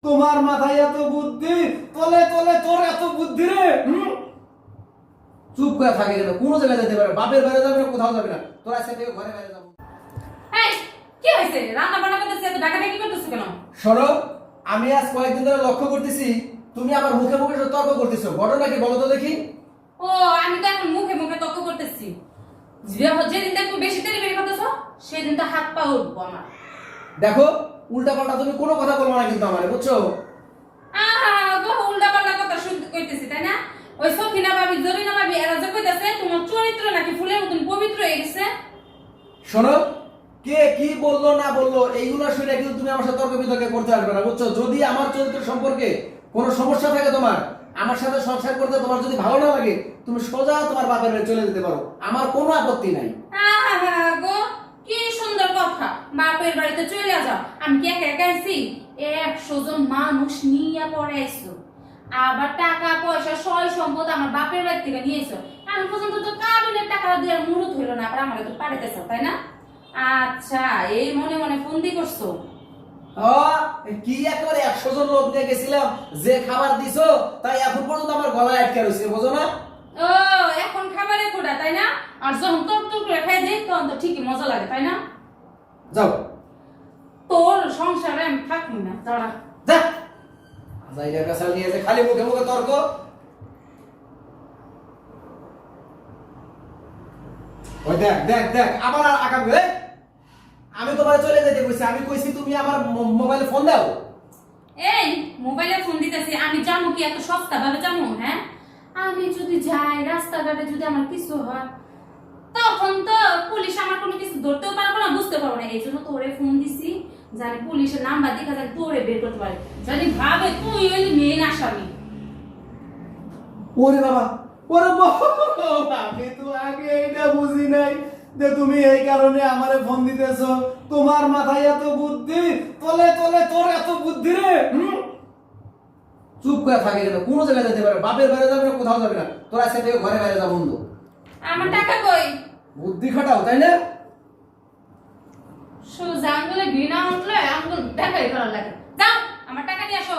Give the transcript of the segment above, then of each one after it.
তোমার মাথায় এত বুদ্ধি, তলে তলে তোর এত বুদ্ধি রে। চুপ করে থাকে কেন? কোন জায়গায় যেতে পারে? বাপের বাড়ি যাবে না, কোথাও যাবে না। তোর আজকে থেকে ঘরে বাইরে যাবো। এই কি হইছে? রান্না বান্না করতেছিস, এত ডাকাডাকি করতেছিস কেন? শোনো, আমি আজ কয়েকদিন ধরে লক্ষ্য করতেছি তুমি আবার মুখে মুখে তর্ক করতেছো। ঘটনা কি বলো তো দেখি? ও আমি তো এখন মুখে মুখে তর্ক করতেছি। যেদিন দেখবো বেশি তেরি বেরি করতেছ, সেদিন তো হাত পা উঠবো আমার। দেখো, উল্টা পাল্টা তুমি কোনো কথা বলবো না কিন্তু আমারে, বুঝছো? আহা গো, উল্টা পাল্টা কথা শুনতে কইতেছি তাই না? ওই সখিনা ভাবি, জরিনা ভাবি এরা যে কইতাছে তোমার চরিত্র নাকি ফুলের মতন পবিত্র হয়ে গেছে। শোনো, কে কি বললো না বললো এইগুলো শুনে কিন্তু তুমি আমার সাথে তর্ক বিতর্ক করতে পারবে না, বুঝছো? যদি আমার চরিত্র সম্পর্কে কোনো সমস্যা থাকে তোমার, আমার সাথে সংসার করতে তোমার যদি ভালো না লাগে, তুমি সোজা তোমার বাপের বাড়ি চলে যেতে পারো, আমার কোনো আপত্তি নাই। আহা গো, কি সুন্দর কথা, বাপের বাড়িতে চলে যাও। আমি কি একা একা আইছি? 100 জন মানুষ নিয়ে পড়াইছো, আবার টাকা পয়সা সয় সম্পদ আমার বাপের বাড়ি থেকে নিয়েছো। আমি পর্যন্ত তো কাবিনের টাকা দিয়ে মুরুত হইলো না, আবার আমাকে তো পাঠাইতেছো তাই না? আচ্ছা, এই মনে মনে ফন্দি করছো? কি একেবারে 100 জন লোক নিয়ে গেছিলাম, যে খাবার দিছো তাই এখন পর্যন্ত আমার গলায় আটকে রয়েছে, বুঝো না? ও এখন খাবারে খোটা তাই না? আর যখন তোর তোর করে খাই যাই তখন তো ঠিকই মজা লাগে তাই না? যাও, তোর সংসারে আমি থাকবো না, দাঁড়া। যা জায়গা কাছাল নিয়ে যে খালি মুখে মুখে তর্ক। ওই দেখ দেখ দেখ আবার আকাম রে। আমি তোমার চলে যেতে কইছি, আমি কইছি তুমি আমার মোবাইলে ফোন দাও। এই মোবাইলে ফোন দিতেছি, আমি জানো কি এত সস্তা ভাবে জানো? হ্যাঁ, আমি যদি যাই রাস্তাঘাটে যদি আমার কিছু হয়, তখন তো পুলিশ আমার কোনো কিছু ধরতেও পারবো না, বুঝতে পারবো না। এই জন্য তোরে ফোন দিছি, জানি পুলিশের নাম্বার দেখা যায় তোরে বের করতে পারে, জানি ভাবে তুই ওই মেন আসামি। ওরে বাবা, ওরে বাবা, আমি তো আগে এটা বুঝি নাই যে তুমি এই কারণে আমারে ফোন দিতেছো। তোমার মাথায় এত বুদ্ধি, তলে তলে তোর এত বুদ্ধি রে। চুপ করে থাকে কেন? কোন জায়গায় যেতে পারে? বাপের বাড়ি যাবে না, কোথাও যাবে না। তোর আজকে থেকে ঘরে বাইরে যা বন্ধু। আমার টাকা কই? বুদ্ধি খাটাও তাই না? সোজা আঙ্গুলে ঘৃণা উঠলে আঙ্গুল দেখাই করার লাগে। যাও আমার টাকা নিয়ে আসো।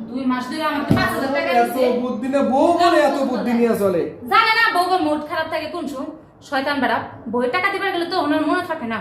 2 মাস ধরে আমাকে 5000 টাকা এত দিছে। বুদ্ধি না, বউ বলে এত বুদ্ধি নিয়ে চলে। জানে না বউর মুড খারাপ থাকে কোন সময়? শয়তান বেড়া, বউয়ের টাকা দিবার গেলে তো ওনার মনে থাকে না।